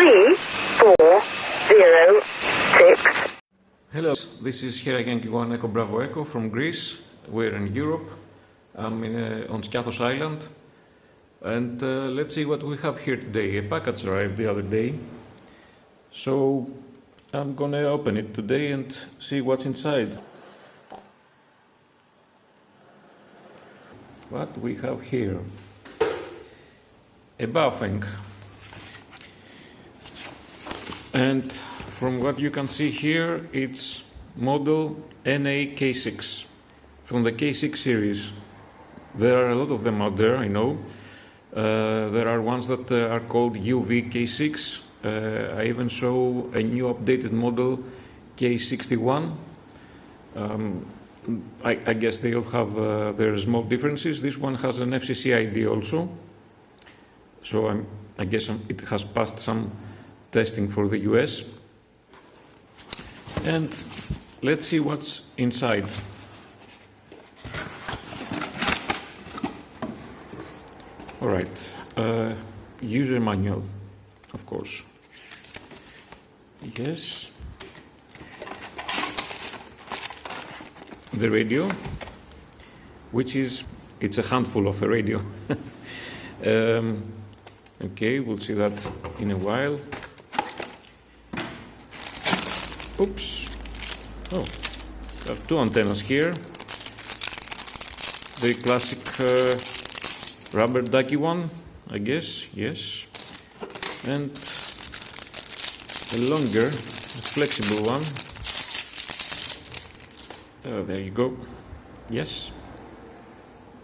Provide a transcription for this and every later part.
3406. Hello, this is SY1EBE Echo Bravo Echo from Greece. We're in Europe. I'm on Skiathos Island. And let's see what we have here today. A package arrived the other day. So I'm gonna open it today and see what's inside. What we have here? A Baofeng. And from what you can see here, it's model NA-K6 from the K6 series. There are a lot of them out there, I know. There are ones that are called UV-K6. I even saw a new updated model K61. I guess they all have their small differences. This one has an FCC ID also. So I guess it has passed some testing for the US. And let's see what's inside. All right, user manual, of course. Yes. The radio, which it's a handful of a radio. Okay, we'll see that in a while. Oops. Oh, got two antennas here. The classic rubber ducky one, I guess, yes. And a longer, flexible one. Oh, there you go. Yes.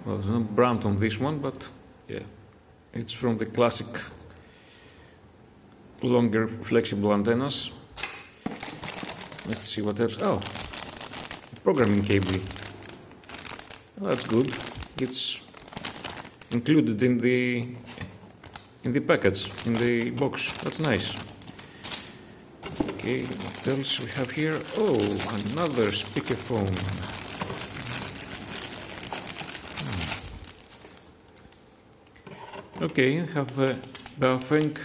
Well, there's no brand on this one, but yeah. It's from the classic longer, flexible antennas. Let's see what else. Oh, programming cable. Well, that's good. It's included in the package, in the box. That's nice. Okay, what else we have here? Oh, another speakerphone. Okay, I have a Baofeng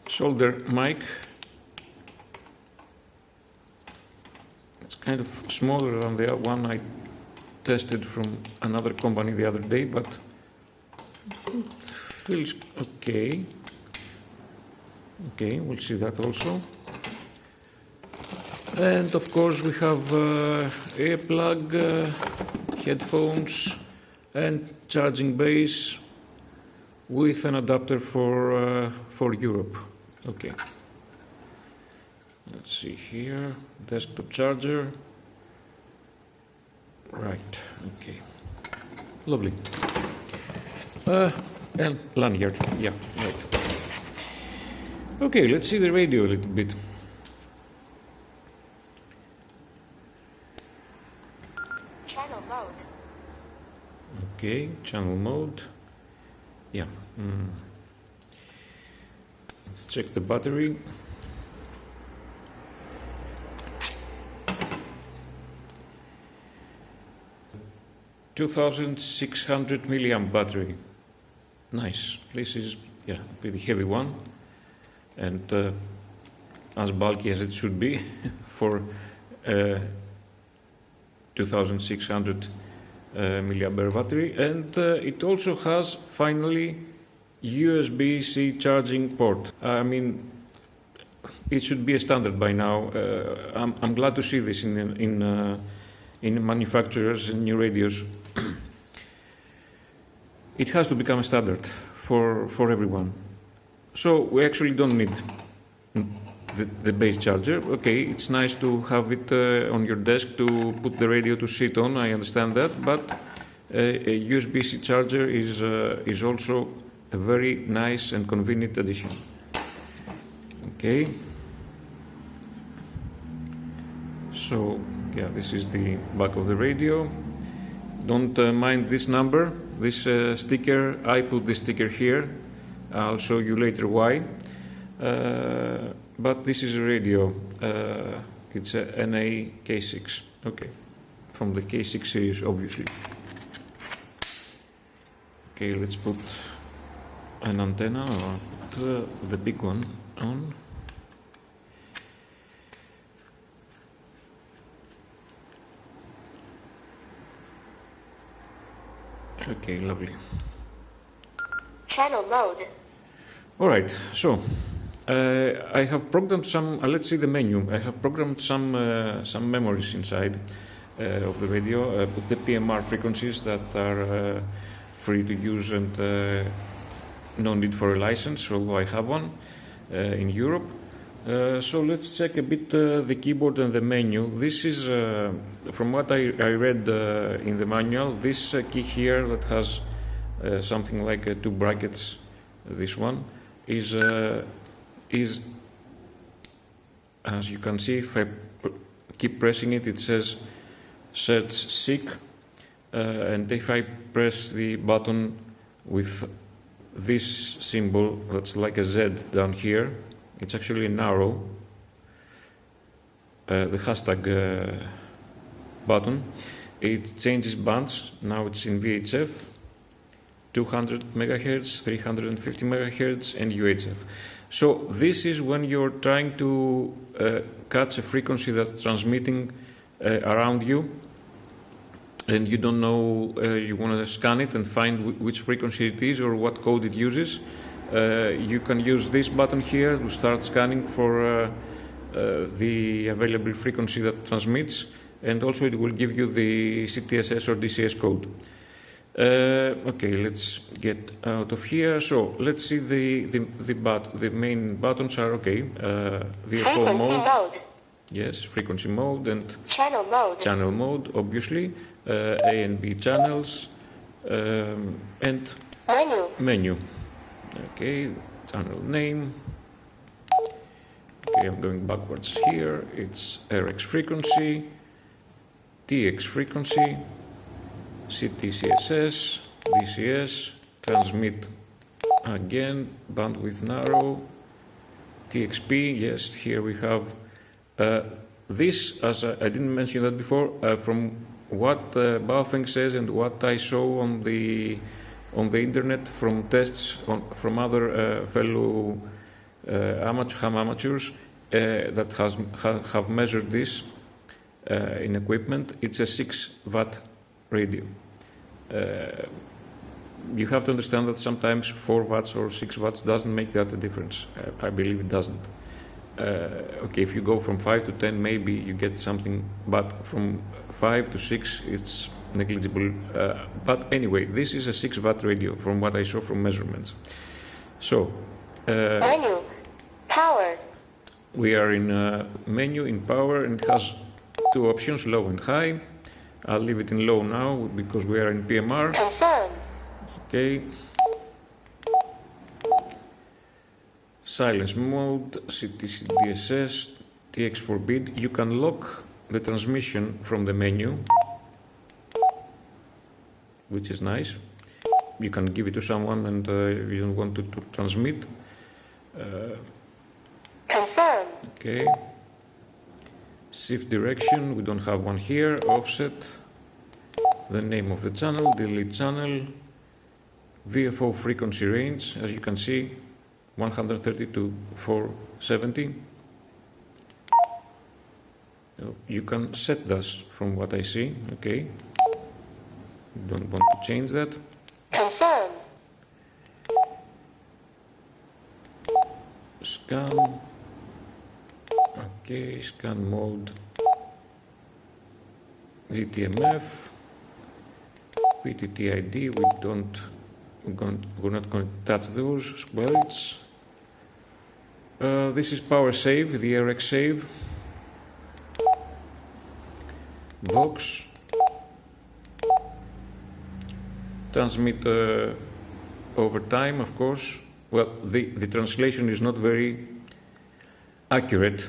shoulder mic. It's kind of smaller than the one I tested from another company the other day, but it feels okay. Okay, we'll see that also. And of course we have earplug, headphones and charging base with an adapter for Europe. Okay. Let's see here, desktop charger. Right, okay. Lovely. And lanyard, yeah, right. Okay, let's see the radio a little bit. Channel mode. Okay, channel mode. Yeah. Let's check the battery. $2,600 milliamp battery. Nice. This is a pretty heavy one, and as bulky as it should be for 2,600 milliampere battery. And it also has finally USB-C charging port. I mean, it should be a standard by now. I'm glad to see this in manufacturers and new radios. It has to become a standard for everyone. So we actually don't need the base charger. Okay, it's nice to have it on your desk to put the radio to sit on, I understand that, but a USB-C charger is also a very nice and convenient addition. Okay. So, yeah, this is the back of the radio. Don't mind this number, this sticker. I put this sticker here. I'll show you later why. But this is a radio. It's a NA-K6. Okay, from the K6 series, obviously. Okay, let's put an antenna. the big one on. Okay, lovely. Channel mode. All right, so I have programmed some. Let's see the menu. I have programmed some memories inside of the radio. Put the PMR frequencies that are free to use and no need for a license, although I have one in Europe. So let's check a bit the keyboard and the menu. This is, from what I read in the manual, this key here that has something like 2 brackets, this one, is as you can see, if I keep pressing it, it says search seek, and if I press the button with this symbol that's like a Z down here, it's actually an arrow, the hashtag button. It changes bands. Now it's in VHF, 200 megahertz, 350 megahertz, and UHF. So this is when you're trying to catch a frequency that's transmitting around you, and you don't know, you want to scan it and find which frequency it is or what code it uses. You can use this button here to start scanning for the available frequency that transmits, and also it will give you the CTSS or DCS code. Okay, let's get out of here. So let's see the main buttons are okay. VFO mode. Yes, frequency mode and Channel mode. Channel mode, obviously. A and B channels and menu. Okay, channel name. Okay, I'm going backwards here. It's RX frequency, TX frequency, CTCSS, DCS, transmit again, bandwidth narrow, TXP. Yes, here we have this, as I didn't mention that before, from what Baofeng says and what I saw on the internet from tests from other fellow ham amateurs that have measured this in equipment. It's a 6-watt radio. You have to understand that sometimes 4 watts or 6 watts doesn't make that a difference. I believe it doesn't. Okay, if you go from 5 to 10, maybe you get something, but from 5 to 6, it's negligible. But anyway, this is a 6-watt radio from what I saw from measurements. So, Menu. Power. We are in menu in power, and it has 2 options, low and high. I'll leave it in low now because we are in PMR. Confirm. Okay. Silence mode, CTCDSS, TX forbid. You can lock the transmission from the menu, which is nice. You can give it to someone and you don't want to transmit. Confirm. Okay. Shift direction, we don't have one here. Offset, the name of the channel, delete channel, VFO frequency range, as you can see, 130 to 470. You can set this from what I see, okay. Don't want to change that. Confirm. Scan. Okay, scan mode. ZTMF. PTTID, we're not going to touch those. Squelch. This is power save, the RX save. Vox. Transmit over time, of course. Well, the translation is not very accurate,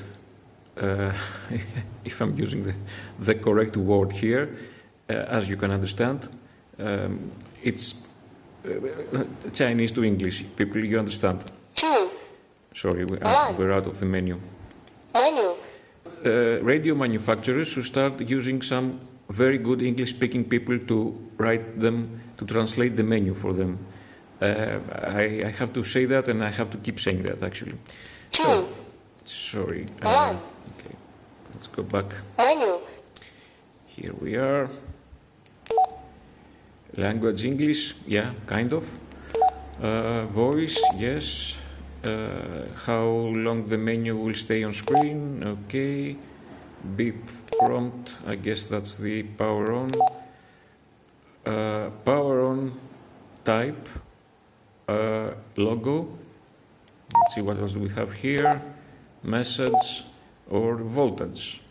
if I'm using the correct word here, as you can understand. It's Chinese to English. People, you understand. 2. Sorry, we're out of the menu. Menu. Radio manufacturers should start using some very good English-speaking people to write them, to translate the menu for them. I have to say that, and I have to keep saying that, actually. Two. Sorry. One. Okay, let's go back. Menu. Here we are. Language English, yeah, kind of. Voice, yes. How long the menu will stay on screen, okay. Beep prompt, I guess that's the power on. Power on type, logo. Let's see what else do we have here. Message or voltage.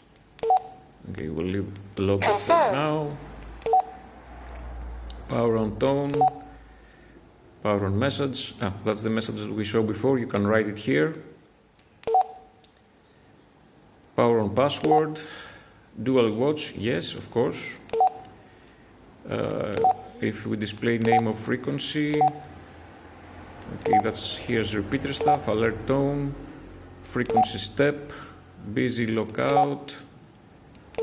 Okay, we'll leave the logo for now. Power on tone, power on message. That's the message that we saw before. You can write it here. Power on password, dual watch, yes, of course. If we display name of frequency, okay, here's repeater stuff, alert tone, frequency step, busy lockout,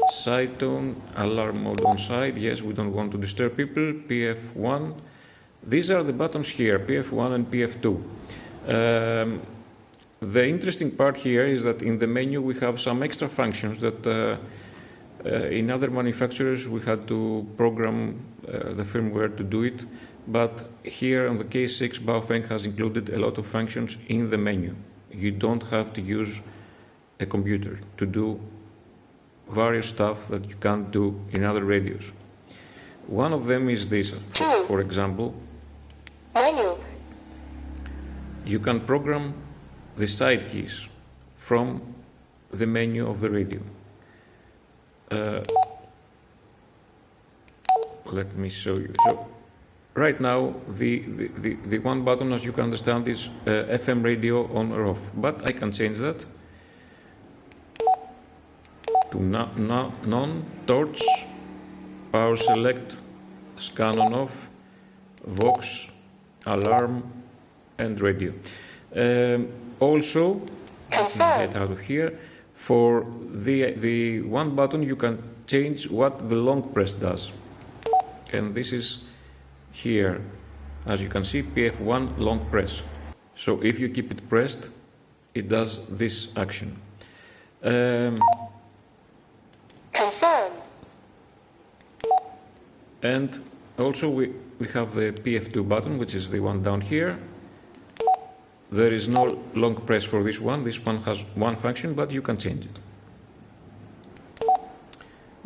side tone, alarm mode on side, yes, we don't want to disturb people, PF1. These are the buttons here, PF1 and PF2. The interesting part here is that in the menu we have some extra functions that in other manufacturers we had to program the firmware to do it, but here on the K6 Baofeng has included a lot of functions in the menu. You don't have to use a computer to do various stuff that you can't do in other radios. One of them is this, for example. Menu. You can program the side keys from the menu of the radio. Let me show you. So, right now, the one button, as you can understand, is FM radio on or off. But I can change that to none, torch, power select, scan on off, vox, alarm, and radio. Also, let me get out of here. For the one button, you can change what the long press does. And this is here, as you can see, PF1 long press. So if you keep it pressed, it does this action. Confirm. And also we have the PF2 button, which is the one down here. There is no long press for this one. This one has one function, but you can change it.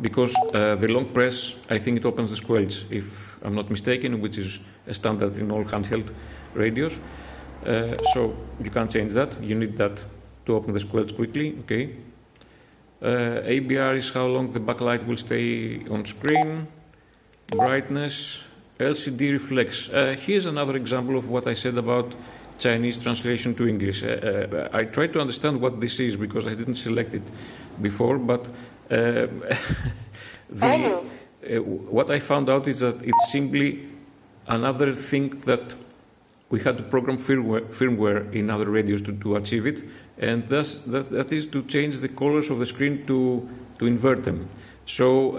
Because the long press, I think it opens the squelch, if I'm not mistaken, which is a standard in all handheld radios. So you can't change that. You need that to open the squelch quickly. Okay. ABR is how long the backlight will stay on screen. Brightness, LCD reflex. Here's another example of what I said about Chinese translation to English. I tried to understand what this is because I didn't select it before, but what I found out is that it's simply another thing that we had to program firmware in other radios to achieve it, and thus that is to change the colors of the screen to invert them. So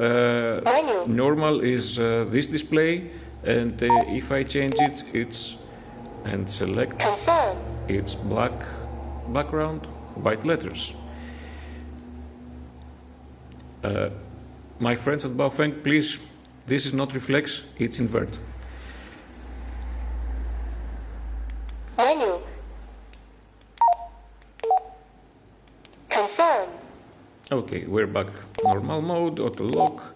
normal is this display, and if I change it, it's and select, Confirm. it's black background, white letters. My friends at Baofeng, please, this is not reflex, it's invert. Menu. Confirm. Okay, we're back. Normal mode, auto lock.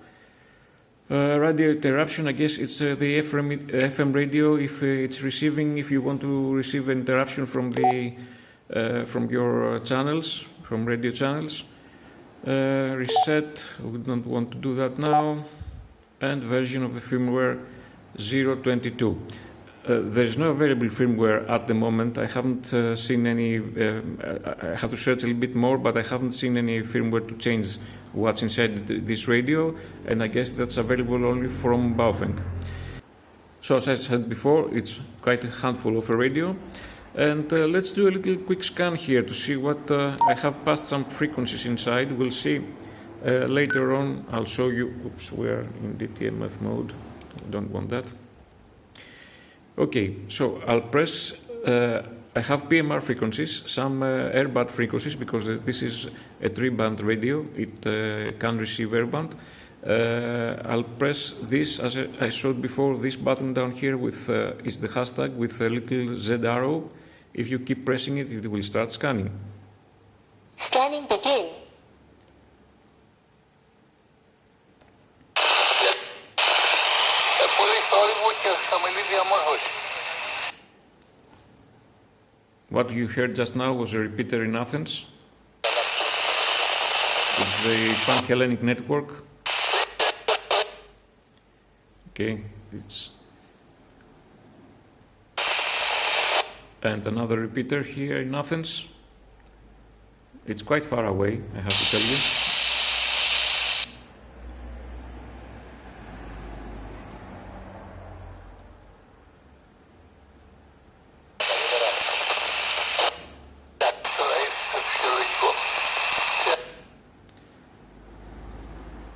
Radio interruption, I guess it's the FM radio if it's receiving, if you want to receive an interruption from from your channels, from radio channels. Reset, we don't want to do that now. And version of the firmware 0.22. There's no available firmware at the moment. I haven't seen any, I have to search a little bit more, but I haven't seen any firmware to change what's inside this radio, and I guess that's available only from Baofeng. So as I said before, it's quite a handful of a radio. And let's do a little quick scan here to see what I have passed some frequencies inside. We'll see later on. I'll show you. Oops, we're in DTMF mode. I don't want that. Okay, so I'll press, I have PMR frequencies, some airband frequencies, because this is a 3-band radio, it can receive airband. I'll press this, as I showed before, this button down here with is the hashtag with a little Z arrow. If you keep pressing it, it will start scanning. Scanning begin. What you heard just now was a repeater in Athens. It's the Pan-Hellenic network. Okay, it's... And another repeater here in Athens. It's quite far away, I have to tell you.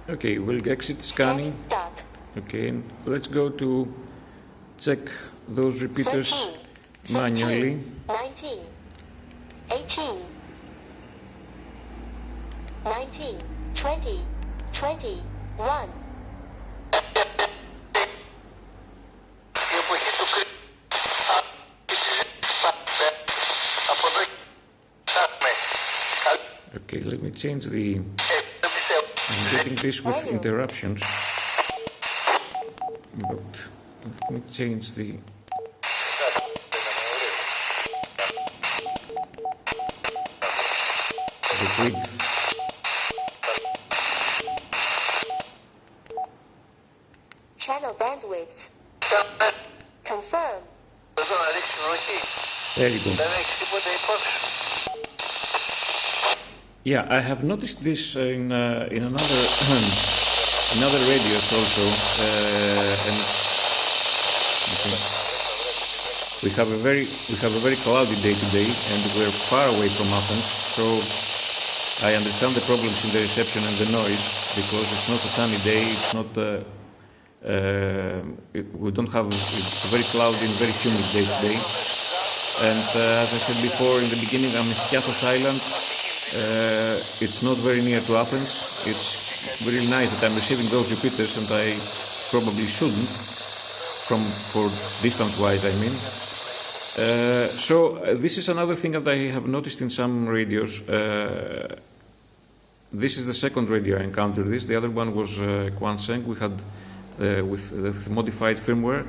Okay, we'll exit scanning. Okay, let's go to check those repeaters 13, manually. 19, 18, 19, 20, 21. Okay, let me change the... I'm getting this with interruptions, but let me change the width. Channel bandwidth. Confirm. There you go. Yeah, I have noticed this in another in other radios also, and okay. we have a very cloudy day today, and we're far away from Athens, so I understand the problems in the reception and the noise, because it's not a sunny day. It's not. We don't have. It's a very cloudy and very humid day today, and as I said before in the beginning, I'm in Skiathos Island. It's not very near to Athens. It's really nice that I'm receiving those repeaters, and I probably shouldn't, for distance-wise, I mean. So this is another thing that I have noticed in some radios. This is the second radio I encountered this. The other one was Kwanseng. We had with modified firmware.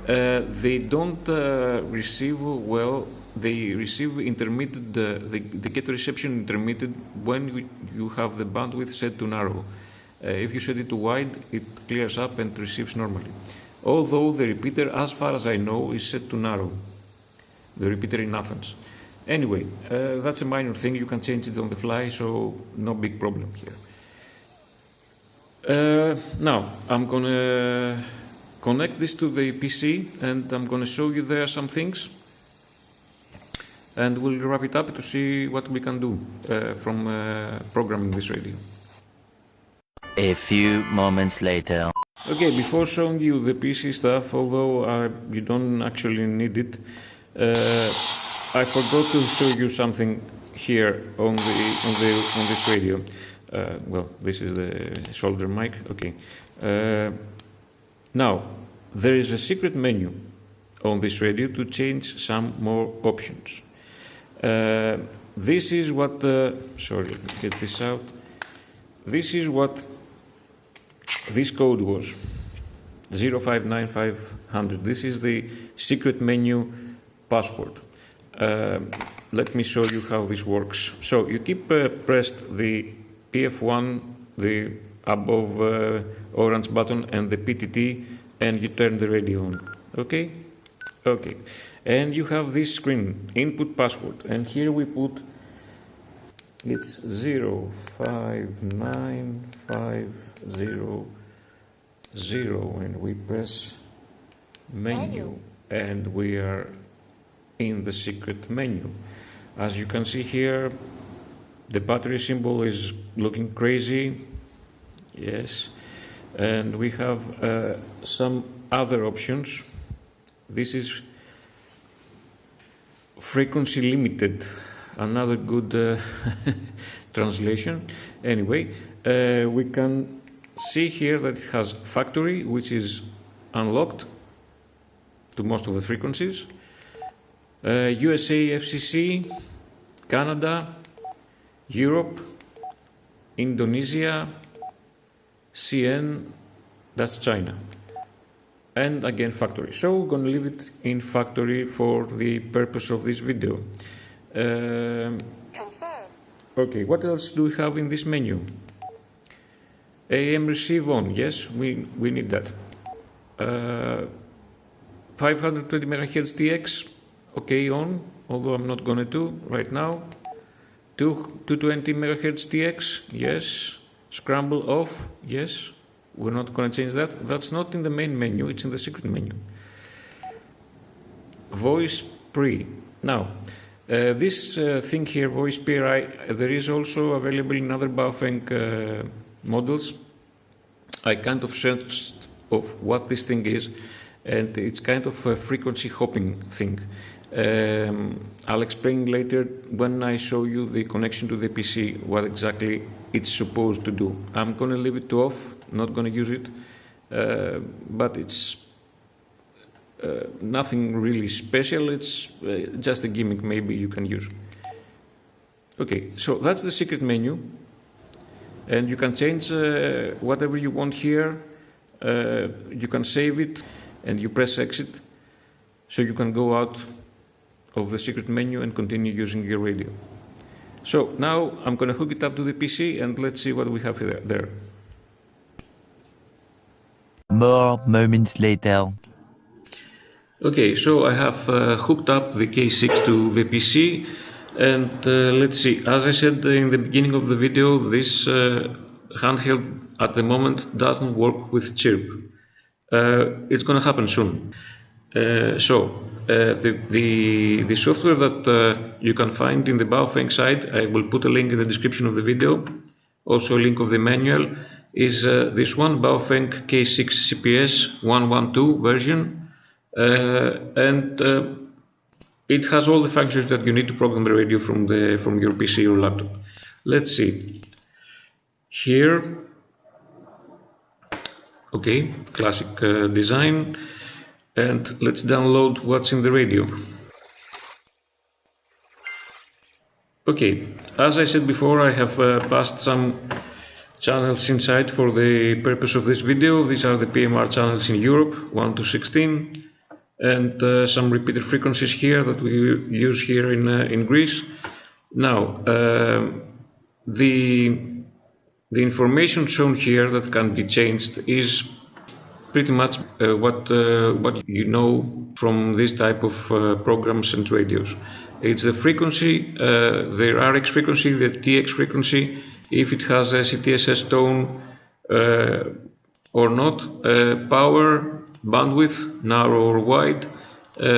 They don't receive well. They receive intermittent, they get reception intermittent when you have the bandwidth set to narrow. If you set it to wide, it clears up and receives normally. Although the repeater, as far as I know, is set to narrow. The repeater in Athens. Anyway, that's a minor thing. You can change it on the fly, so no big problem here. Now, I'm going to connect this to the PC, and I'm going to show you there some things. And we'll wrap it up to see what we can do from programming this radio. A few moments later. Okay, before showing you the PC stuff, although you don't actually need it, I forgot to show you something here on this radio. Well, this is the shoulder mic. Okay. Now, there is a secret menu on this radio to change some more options. This is what, sorry, let me get this out. This is what this code was, 059500. This is the secret menu password. Let me show you how this works. So you keep pressed the PF1, the above orange button, and the PTT, and you turn the radio on. Okay? Okay. And you have this screen, input password, and here we put, it's 059500, and we press menu, and we are in the secret menu. As you can see here, the battery symbol is looking crazy, yes, and we have some other options. This is frequency limited. Another good translation. Anyway, we can see here that it has factory, which is unlocked to most of the frequencies. USA, FCC, Canada, Europe, Indonesia, CN, that's China. And again factory. So we're going to leave it in factory for the purpose of this video. Confirm. Okay, what else do we have in this menu? AM receive on, yes, we need that. 520 MHz TX, okay, on, although I'm not going to right now. 220 MHz TX, yes. Scramble off, yes. We're not going to change that. That's not in the main menu, it's in the secret menu. Voice pre. Now, this thing here, voice PRI, there is also available in other Baofeng models. I kind of searched of what this thing is, and it's kind of a frequency hopping thing. I'll explain later when I show you the connection to the PC what exactly it's supposed to do. I'm going to leave it off, not going to use it, but it's nothing really special. It's just a gimmick maybe you can use. Okay, so that's the secret menu, and you can change whatever you want here. You can save it and you press exit, so you can go out of the secret menu and continue using your radio. So now I'm going to hook it up to the PC and let's see what we have there. More moments later. Okay, so I have hooked up the K6 to the PC, and let's see, as I said in the beginning of the video, this handheld at the moment doesn't work with chirp. It's going to happen soon. The software that you can find in the Baofeng site, I will put a link in the description of the video, also a link of the manual, is this one, Baofeng K6 CPS 112 version, and it has all the functions that you need to program the radio from your PC or laptop. Let's see. Here, okay, classic design. And let's download what's in the radio. Okay, as I said before, I have passed some channels inside for the purpose of this video. These are the PMR channels in Europe, 1 to 16, and some repeater frequencies here that we use here in Greece. Now, the information shown here that can be changed is pretty much what you know from this type of programs and radios. It's the frequency, the RX frequency, the TX frequency, if it has a CTSS tone or not, power, bandwidth, narrow or wide,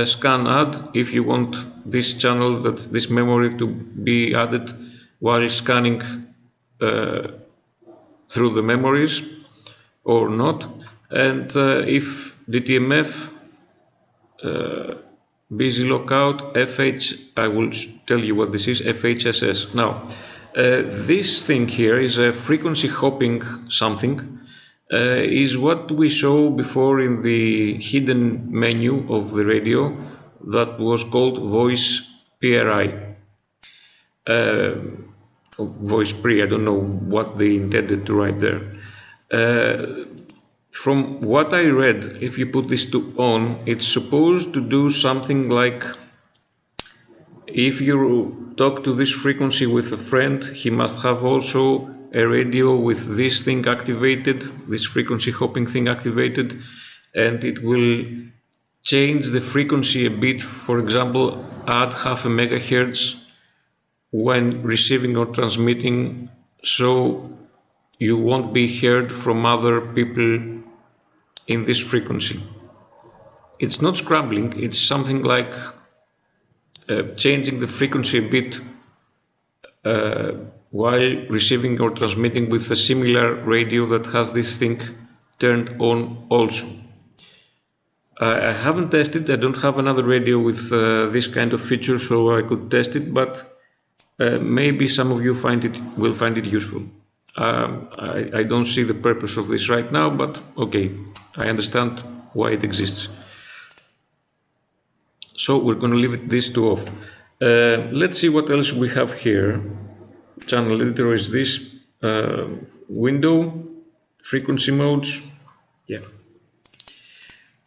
scan add, if you want this channel, this memory to be added while scanning through the memories or not. And if DTMF, busy lockout, FH, I will tell you what this is, FHSS. Now, this thing here is a frequency hopping something, is what we saw before in the hidden menu of the radio that was called voice PRI. Voice pre, I don't know what they intended to write there. From what I read, if you put this to on, it's supposed to do something like, if you talk to this frequency with a friend, he must have also a radio with this thing activated, this frequency hopping thing activated, and it will change the frequency a bit. For example, add 0.5 megahertz when receiving or transmitting, so you won't be heard from other people in this frequency. It's not scrambling, it's something like changing the frequency a bit while receiving or transmitting with a similar radio that has this thing turned on also. I haven't tested. I don't have another radio with this kind of feature, so I could test it, but maybe some of you will find it useful. I don't see the purpose of this right now, but okay, I understand why it exists. So we're going to leave this to off. Let's see what else we have here. Channel editor is this window, frequency modes. Yeah.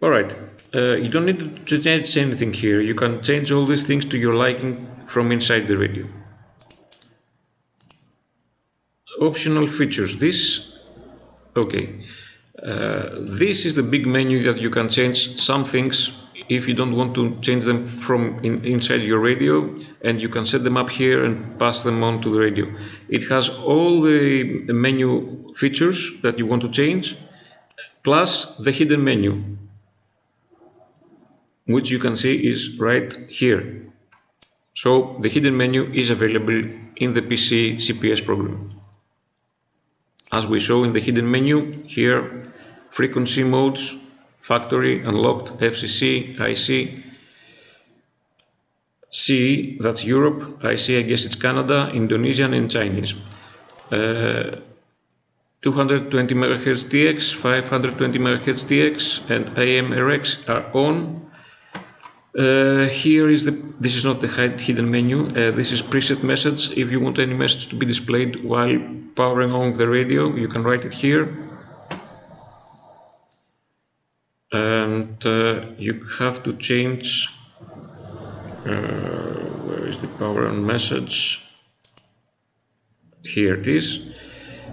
All right. You don't need to change anything here. You can change all these things to your liking from inside the radio. Optional features. This is the big menu that you can change some things if you don't want to change them from inside your radio, and you can set them up here and pass them on to the radio. It has all the menu features that you want to change, plus the hidden menu, which you can see is right here. So the hidden menu is available in the PC CPS program. As we saw in the hidden menu here, frequency modes, factory, unlocked, FCC, IC, CE, that's Europe, IC, I guess it's Canada, Indonesian and Chinese. 220 MHz TX, 520 MHz TX and AM RX are on. Here is this is not the hidden menu, this is preset message. If you want any message to be displayed while powering on the radio, you can write it here. And you have to change, where is the power on message? Here it is.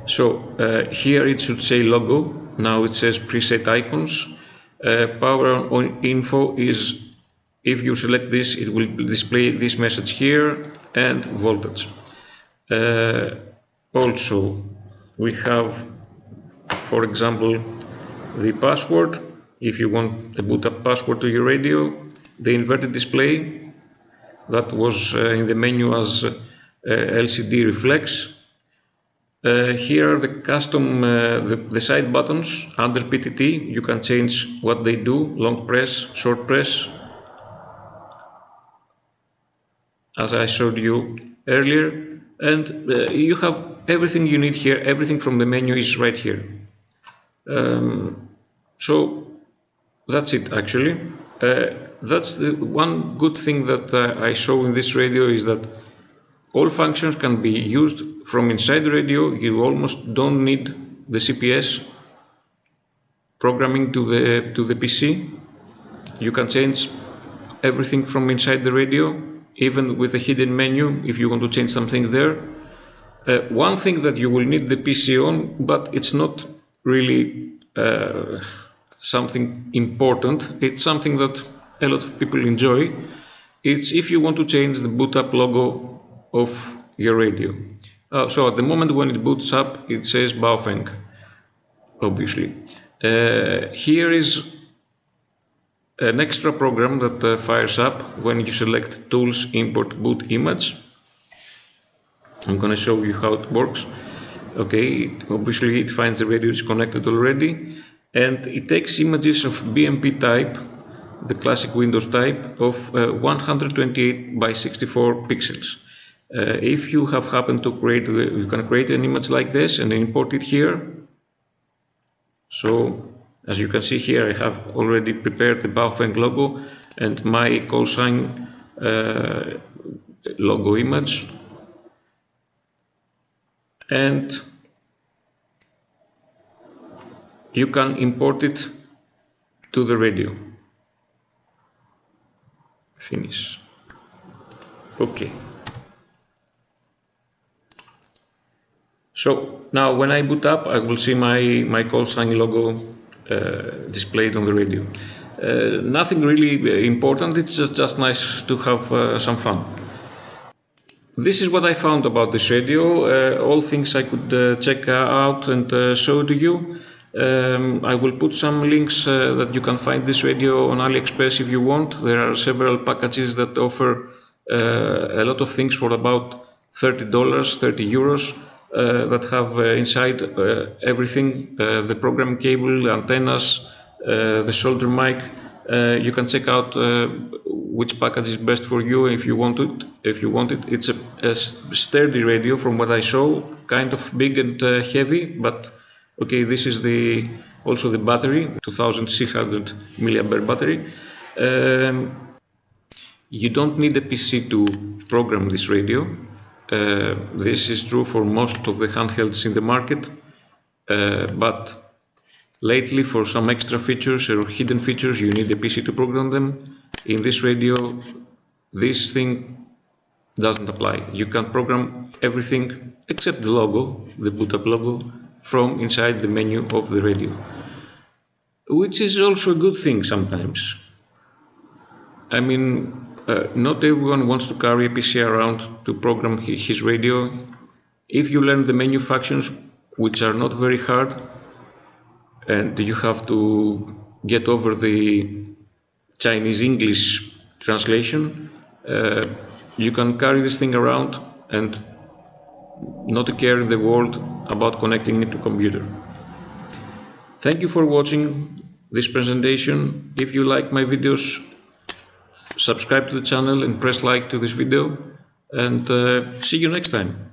So here it should say logo, now it says preset icons. Power on info is, if you select this, it will display this message here, and voltage. Also, we have, for example, the password. If you want a boot up password to your radio, the inverted display that was in the menu as LCD reflex. Here are the custom the side buttons under PTT. You can change what they do: long press, short press, as I showed you earlier, and you have everything you need here. Everything from the menu is right here. So that's it, actually. That's the one good thing that I show in this radio, is that all functions can be used from inside the radio. You almost don't need the CPS programming to the PC. You can change everything from inside the radio, even with a hidden menu if you want to change something there. One thing that you will need the PC on, but it's not really something important, it's something that a lot of people enjoy. It's if you want to change the boot up logo of your radio. So at the moment when it boots up, it says Baofeng, obviously. Here is an extra program that fires up when you select Tools, Import Boot Image. I'm going to show you how it works. Okay, obviously it finds the radio is connected already, and it takes images of BMP type, the classic Windows type, of 128 by 64 pixels. If you have happened to create, you can create an image like this and import it here. So as you can see here, I have already prepared the Baofeng logo and my call sign logo image, and you can import it to the radio. Finish. Okay. So now when I boot up, I will see my call sign logo displayed on the radio. Nothing really important, it's just nice to have some fun. This is what I found about this radio, all things I could check out and show to you. I will put some links that you can find this radio on AliExpress if you want. There are several packages that offer a lot of things for about $30, 30 euros, that have inside everything, the program cable, antennas, the solder mic, You can check out which package is best for you if you want it. It's a sturdy radio from what I saw, kind of big and heavy, but okay, this is also the battery, 2600 milliampere battery. You don't need a PC to program this radio. This is true for most of the handhelds in the market, but lately, for some extra features or hidden features, you need a PC to program them. In this radio, this thing doesn't apply. You can program everything except the logo, the boot up logo, from inside the menu of the radio, which is also a good thing sometimes. I mean, not everyone wants to carry a PC around to program his radio. If you learn the menu functions, which are not very hard, and you have to get over the Chinese-English translation, you can carry this thing around and not a care in the world about connecting it to computer. Thank you for watching this presentation. If you like my videos, subscribe to the channel and press like to this video, and see you next time.